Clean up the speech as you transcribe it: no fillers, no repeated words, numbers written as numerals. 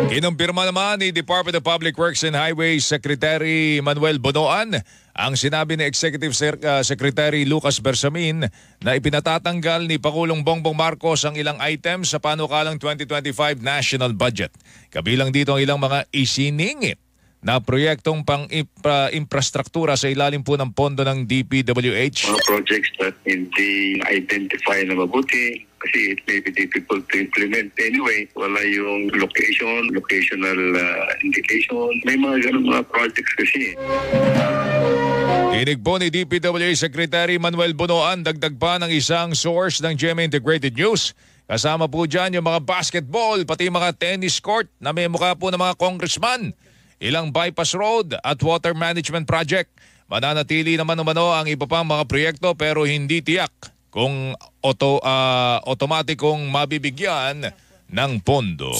Kinumpirma naman ni Department of Public Works and Highways Secretary Manuel Bonoan ang sinabi ni Executive Secretary Lucas Bersamin na ipinatatanggal ni Pangulong Bongbong Marcos ang ilang items sa panukalang 2025 national budget. Kabilang dito ang ilang mga isiningit na proyektong pang-infrastruktura sa ilalim po ng pondo ng DPWH. Mga projects that hindi identify na mabuti kasi it may be difficult to implement anyway. Wala yung locational indication. May mga ganun mga projects kasi. Tinig po ni DPWH Secretary Manuel Bonoan, dagdag pa ng isang source ng GMA Integrated News. Kasama po dyan yung mga basketball, pati mga tennis court na may mukha po ng mga congressman. Ilang bypass road at water management project. Mananatili naman umano ang iba pang mga proyekto pero hindi tiyak kung otomatikong mabibigyan ng pondo.